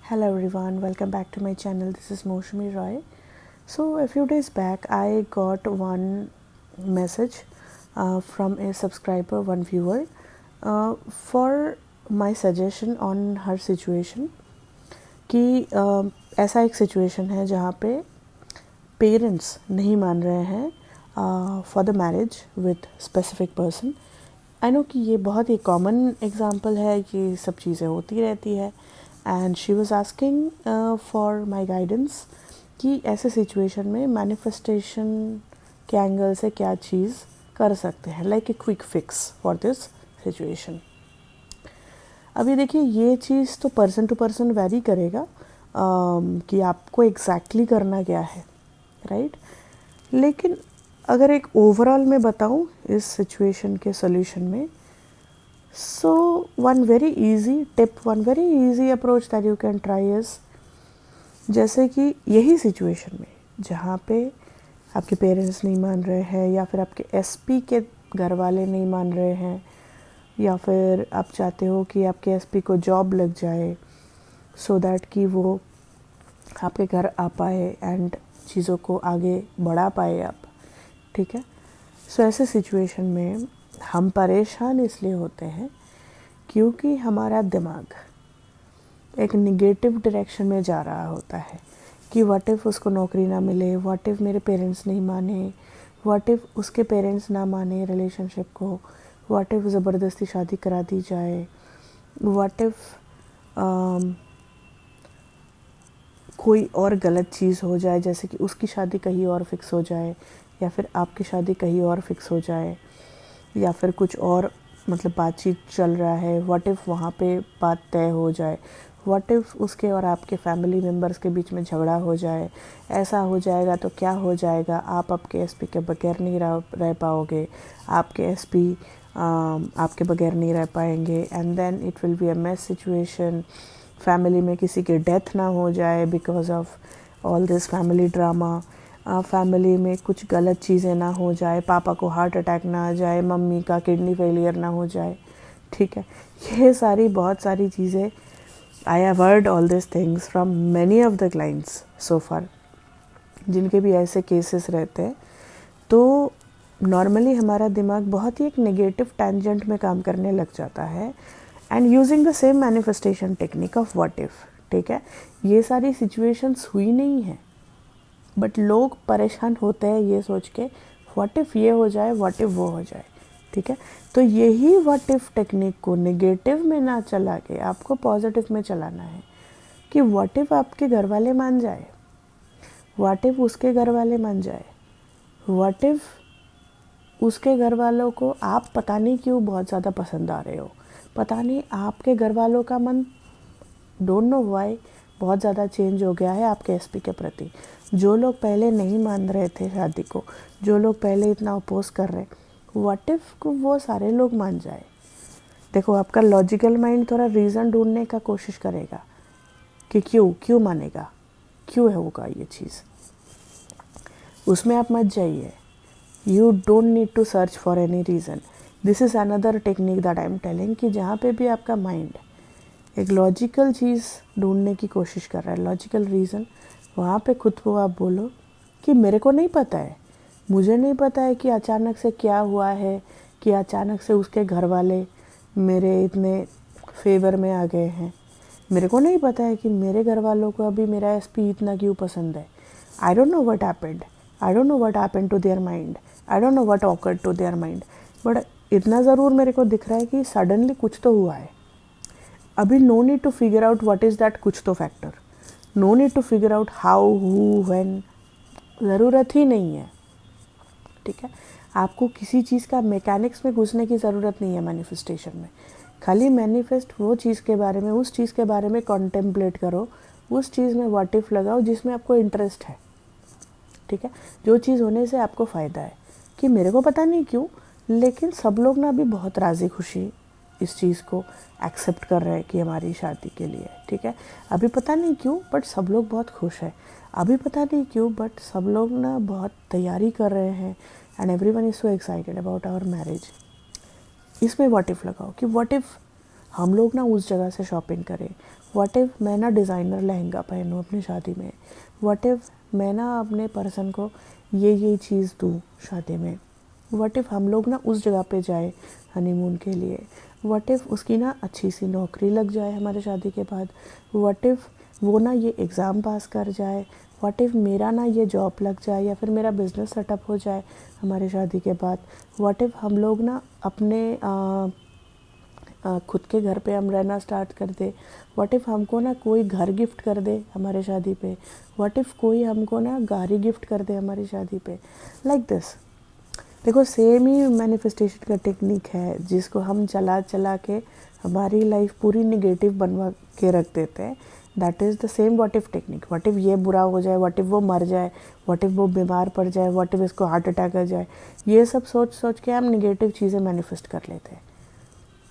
Hello everyone, welcome back to my channel. This is Moushami Roy. So a few days back I got one message from a subscriber, one viewer, for my suggestion on her situation कि ऐसा एक situation है जहाँ पे parents नहीं मान रहे हैं for the marriage with specific person. I know कि ये बहुत ही कॉमन एग्जांपल है, ये सब चीज़ें होती रहती है. And she was asking for my guidance कि ऐसे सिचुएशन में मैनिफेस्टेशन के एंगल से क्या चीज़ कर सकते हैं, like a quick fix for this situation. अभी देखिए, ये चीज़ तो पर्सन टू पर्सन वेरी करेगा कि आपको एग्जैक्टली करना क्या है, राइट. लेकिन अगर एक ओवरऑल में बताऊं इस सिचुएशन के सॉल्यूशन में, so one very easy tip, one very easy approach that you can try is, जैसे कि यही सिचुएशन में जहाँ पे आपके पेरेंट्स नहीं मान रहे हैं, या फिर आपके एसपी के घर वाले नहीं मान रहे हैं, या फिर आप चाहते हो कि आपके एसपी को जॉब लग जाए सो दैट कि वो आपके घर आ पाए एंड चीज़ों को आगे बढ़ा पाए आप, ठीक है. सो ऐसे सिचुएशन में हम परेशान इसलिए होते हैं क्योंकि हमारा दिमाग एक निगेटिव डायरेक्शन में जा रहा होता है कि व्हाट इफ़ उसको नौकरी ना मिले, व्हाट इफ़ मेरे पेरेंट्स नहीं माने, व्हाट इफ़ उसके पेरेंट्स ना माने रिलेशनशिप को, व्हाट इफ़ ज़बरदस्ती शादी करा दी जाए, व्हाट इफ़ कोई और गलत चीज़ हो जाए, जैसे कि उसकी शादी कहीं और फिक्स हो जाए, या फिर आपकी शादी कहीं और फिक्स हो जाए, या फिर कुछ और मतलब बातचीत चल रहा है, व्हाट इफ़ वहाँ पे बात तय हो जाए, व्हाट इफ़ उसके और आपके फैमिली मेम्बर्स के बीच में झगड़ा हो जाए, ऐसा हो जाएगा तो क्या हो जाएगा, आप आपके एसपी के बगैर नहीं रह पाओगे, आपके एसपी आपके बगैर नहीं रह पाएंगे, and then it will be a mess situation. Family में किसी की डेथ ना हो जाए because of all this family drama, family में कुछ गलत चीज़ें ना हो जाए, पापा को हार्ट अटैक ना आ जाए, मम्मी का किडनी फेलियर ना हो जाए, ठीक है. ये सारी बहुत सारी चीज़ें, I have heard all this things from many of the clients so far, जिनके भी ऐसे केसेस रहते हैं. तो नॉर्मली हमारा दिमाग बहुत ही एक नेगेटिव टेंजेंट में काम करने लग जाता है, and using the same manifestation technique of what if, ठीक है. ये सारी सिचुएशंस हुई नहीं है, बट लोग परेशान होते हैं ये सोच के व्हाट इफ़ ये हो जाए, व्हाट इफ़ वो हो जाए, ठीक है. तो यही व्हाट इफ़ टेक्निक को नेगेटिव में ना चला के आपको पॉजिटिव में चलाना है कि व्हाट इफ़ आपके घर वाले मान जाए, व्हाट इफ़ उसके घर वाले मान जाए, व्हाट इफ़ उसके घर वालों को आप पता नहीं क्यों बहुत ज़्यादा पसंद आ रहे हो, पता नहीं आपके घर वालों का मन डोंट नो वाई बहुत ज़्यादा चेंज हो गया है आपके एसपी के प्रति. जो लोग पहले नहीं मान रहे थे शादी को, जो लोग पहले इतना अपोज कर रहे, व्हाट इफ़ को वो सारे लोग मान जाए. देखो, आपका लॉजिकल माइंड थोड़ा रीज़न ढूंढने का कोशिश करेगा कि क्यों मानेगा, क्यों है होगा ये चीज़. उसमें आप मत जाइए. You don't need to search for any reason. This is another technique that I am telling कि जहाँ पे भी आपका माइंड एक लॉजिकल चीज़ ढूंढने की कोशिश कर रहा है, लॉजिकल रीज़न, वहाँ पे खुद को आप बोलो कि मेरे को नहीं पता है, मुझे नहीं पता है कि अचानक से क्या हुआ है, कि अचानक से उसके घर वाले मेरे इतने फेवर में आ गए हैं. मेरे को नहीं पता है कि मेरे घर वालों को अभी मेरा एसपी इतना क्यों पसंद है. I don't know what happened, I don't know what happened to their mind, I don't know what occurred to their mind, but इतना ज़रूर मेरे को दिख रहा है कि सडनली कुछ तो हुआ है. अभी no need to figure out what is that कुछ तो factor, no need to figure out how, who, when, ज़रूरत ही नहीं है, ठीक है. आपको किसी चीज़ का मैकेनिक्स में घुसने की ज़रूरत नहीं है मैनिफेस्टेशन में. खाली मैनिफेस्ट वो चीज़ के बारे में, उस चीज़ के बारे में कॉन्टेम्पलेट करो, उस चीज़ में व्हाट इफ़ लगाओ जिसमें आपको इंटरेस्ट है, ठीक है. जो चीज़ होने से आपको फ़ायदा है, कि मेरे को पता नहीं क्यों लेकिन सब लोग ना अभी बहुत राज़ी खुशी इस चीज़ को एक्सेप्ट कर रहे हैं कि हमारी शादी के लिए, ठीक है. अभी पता नहीं क्यों बट सब लोग बहुत खुश हैं. अभी पता नहीं क्यों बट सब लोग ना बहुत तैयारी कर रहे हैं, and everyone is so excited about our marriage. इसमें व्हाट इफ़ लगाओ कि व्हाट इफ़ हम लोग ना उस जगह से शॉपिंग करें। व्हाट इफ़ मैं ना डिज़ाइनर लहंगा पहनूँ अपनी शादी में। व्हाट इफ़ मैं ना अपने पर्सन को ये चीज़ दूँ शादी में। व्हाट इफ़ हम लोग ना उस जगह पे जाए हनीमून के लिए। व्हाट इफ़ उसकी ना अच्छी सी नौकरी लग जाए हमारे शादी के बाद। व्हाट इफ़ वो ना ये एग्ज़ाम पास कर जाए। व्हाट इफ़ मेरा ना ये जॉब लग जाए या फिर मेरा बिज़नेस सेटअप हो जाए हमारे शादी के बाद। व्हाट इफ़ हम लोग ना अपने खुद के घर पे हम रहना स्टार्ट कर दे। व्हाट इफ़ हमको ना कोई घर गिफ्ट कर दे हमारे शादी पे। व्हाट इफ़ कोई हमको ना गाड़ी गिफ्ट कर दे हमारी शादी पे। Like this. देखो सेम ही मैनिफेस्टेशन का टेक्निक है जिसको हम चला चला के हमारी लाइफ पूरी निगेटिव बनवा के रख देते हैं। That is the same what if technique. What if ये बुरा हो जाए, व्हाट इफ़ वो मर जाए, व्हाट इफ़ वो बीमार पड़ जाए, व्हाट इफ़ इसको हार्ट अटैक आ जाए। ये सब सोच सोच के हम निगेटिव चीज़ें मैनिफेस्ट कर लेते हैं।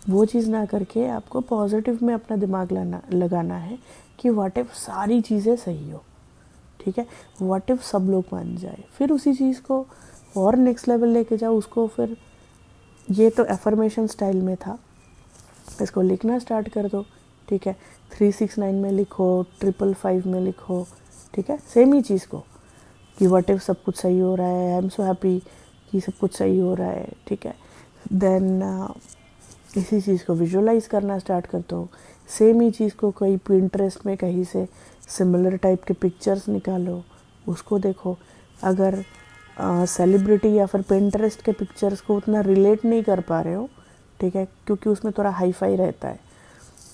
वो चीज़ ना करके आपको पॉजिटिव में अपना दिमाग लगाना है कि व्हाट इफ़ सारी चीज़ें सही हो। ठीक है, व्हाट इफ़ सब लोग मान जाए। फिर उसी चीज़ को और नेक्स्ट लेवल लेके जाओ उसको। फिर ये तो एफर्मेशन स्टाइल में था, इसको लिखना स्टार्ट कर दो। ठीक है, 369 में लिखो, 555 में लिखो। ठीक है, सेम ही चीज़ को कि व्हाट इफ़ सब कुछ सही हो रहा है, आई एम सो हैप्पी कि सब कुछ सही हो रहा है। ठीक है, देन इसी चीज़ को विजुअलाइज करना स्टार्ट कर दो। सेम ही चीज़ को कोई पिंटरेस्ट में कहीं से सिमिलर टाइप के पिक्चर्स निकालो, उसको देखो। अगर सेलिब्रिटी या फिर पिंटरेस्ट के पिक्चर्स को उतना रिलेट नहीं कर पा रहे हो, ठीक है, क्योंकि उसमें थोड़ा हाई फाई रहता है।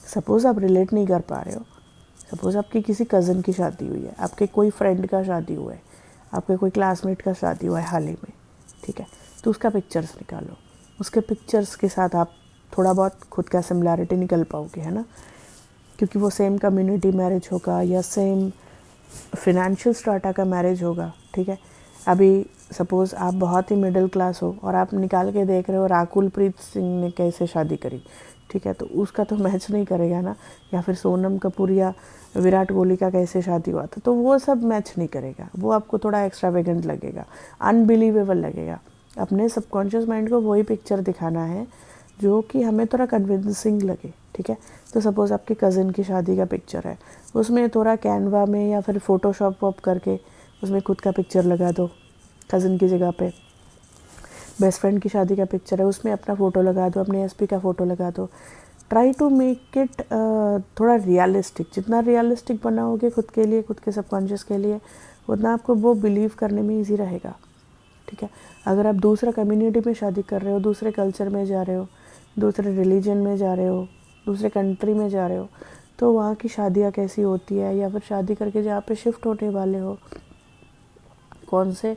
सपोज़ आप रिलेट नहीं कर पा रहे हो, सपोज़ आपकी किसी कज़न की शादी हुई है, आपके कोई फ्रेंड का शादी हुआ है, आपके कोई क्लासमेट का शादी हुआ है हाल ही में। ठीक है, तो उसका पिक्चर्स निकालो। उसके पिक्चर्स के साथ आप थोड़ा बहुत खुद का सिमिलैरिटी निकल पाओगे, है ना, क्योंकि वो सेम कम्युनिटी मैरिज होगा या सेम फिनेंशियल स्ट्राटा का मैरिज होगा। ठीक है, अभी सपोज़ आप बहुत ही मिडिल क्लास हो और आप निकाल के देख रहे हो राकुल प्रीत सिंह ने कैसे शादी करी। ठीक है, तो उसका तो मैच नहीं करेगा ना। या फिर सोनम कपूर या विराट कोहली का कैसे शादी हुआ था, तो वो सब मैच नहीं करेगा। वो आपको थोड़ा एक्स्ट्रावेगेंट लगेगा, अनबिलीवेबल लगेगा। अपने सबकॉन्शियस माइंड को वही पिक्चर दिखाना है जो कि हमें थोड़ा कन्विंसिंग लगे। ठीक है, तो सपोज़ आपके कज़न की शादी का पिक्चर है, उसमें थोड़ा कैनवा में या फिर फ़ोटोशॉप वॉप करके उसमें खुद का पिक्चर लगा दो कज़न की जगह पे। बेस्ट फ्रेंड की शादी का पिक्चर है, उसमें अपना फ़ोटो लगा दो, अपने एसपी का फ़ोटो लगा दो। ट्राई टू मेक इट थोड़ा रियलिस्टिक। जितना रियलिस्टिक बनाओगे खुद के लिए, खुद के सबकॉन्शियस के लिए, उतना आपको वो बिलीव करने में ईजी रहेगा। ठीक है, अगर आप दूसरा कम्युनिटी में शादी कर रहे हो, दूसरे कल्चर में जा रहे हो, दूसरे रिलीजन में जा रहे हो, दूसरे कंट्री में जा रहे हो, तो वहाँ की शादियाँ कैसी होती है, या फिर शादी करके जहाँ पे शिफ्ट होने वाले हो, कौन से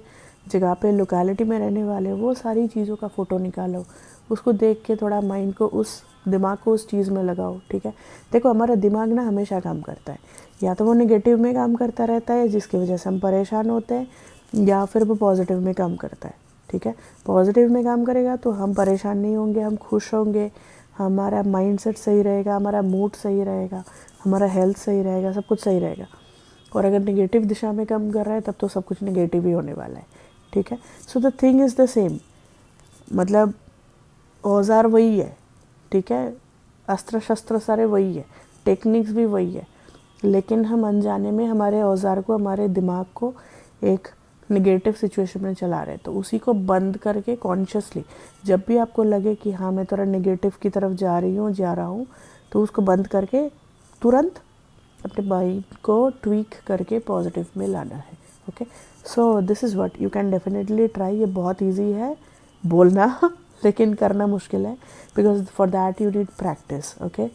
जगह पे लोकेलिटी में रहने वाले हो, वो सारी चीज़ों का फ़ोटो निकालो। उसको देख के थोड़ा माइंड को दिमाग को उस चीज़ में लगाओ। ठीक है, देखो हमारा दिमाग ना हमेशा काम करता है, या तो वो नेगेटिव में काम करता रहता है जिसकी वजह से हम परेशान होते हैं, या फिर वो पॉजिटिव में काम करता है। ठीक है, पॉजिटिव में काम करेगा तो हम परेशान नहीं होंगे, हम खुश होंगे, हमारा माइंडसेट सही रहेगा, हमारा मूड सही रहेगा, हमारा हेल्थ सही रहेगा, सब कुछ सही रहेगा। और अगर नेगेटिव दिशा में काम कर रहा है तब तो सब कुछ नेगेटिव ही होने वाला है। ठीक है, so the thing is the same, मतलब औज़ार वही है। ठीक है, अस्त्र शस्त्र सारे वही है, टेक्निक्स भी वही है, लेकिन हम अनजाने में हमारे औज़ार को, हमारे दिमाग को एक नेगेटिव सिचुएशन में चला रहे हैं। तो उसी को बंद करके कॉन्शियसली जब भी आपको लगे कि हाँ मैं थोड़ा नेगेटिव की तरफ जा रहा हूँ, तो उसको बंद करके तुरंत अपने माइंड को ट्वीक करके पॉजिटिव में लाना है। Okay, so this is what you can definitely try. ये बहुत ईजी है बोलना लेकिन करना मुश्किल है, because for that you need practice. Okay,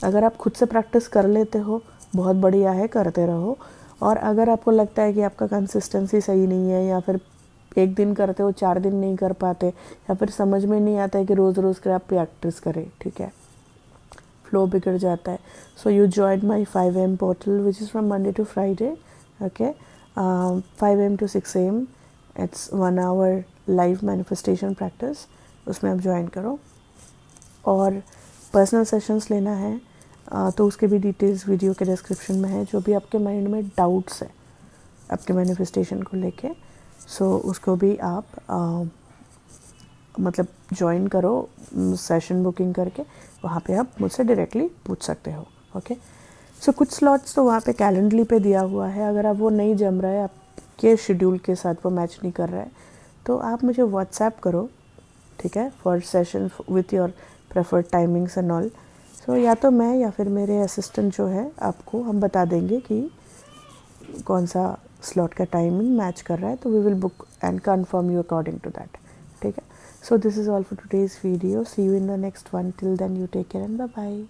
अगर आप खुद से प्रैक्टिस कर लेते हो बहुत बढ़िया है, करते रहो। और अगर आपको लगता है कि आपका कंसिस्टेंसी सही नहीं है, या फिर एक दिन करते हो 4 दिन नहीं कर पाते, या फिर समझ में नहीं आता है कि रोज़ रोज़ कर आप प्रैक्टिस करें, ठीक है, फ्लो बिगड़ जाता है। So you join my 5 AM portal which is from Monday to Friday. Okay, 5 AM to 6 AM, it's 1 hour live manifestation practice, उसमें आप ज्वाइन करो। और पर्सनल सेशंस लेना है तो उसके भी डिटेल्स वीडियो के डिस्क्रिप्शन में है। जो भी आपके माइंड में डाउट्स है आपके मैनिफेस्टेशन को लेके, सो उसको भी आप मतलब ज्वाइन करो सेशन बुकिंग करके, वहाँ पे आप मुझसे डायरेक्टली पूछ सकते हो। ओके, सो कुछ स्लॉट्स तो वहाँ पे कैलेंडली पे दिया हुआ है, अगर आप वो नहीं जम रहा है, आपके शेड्यूल के साथ वो मैच नहीं कर रहा है, तो आप मुझे व्हाट्सएप करो, ठीक है, for session with your preferred timings and all. So या तो मैं या फिर मेरे असिस्टेंट जो है आपको हम बता देंगे कि कौन सा स्लॉट का टाइमिंग मैच कर रहा है, तो we will book and confirm you according to that, ठीक है। So this is all for today's video, see you in the next one, till then you take care and bye bye.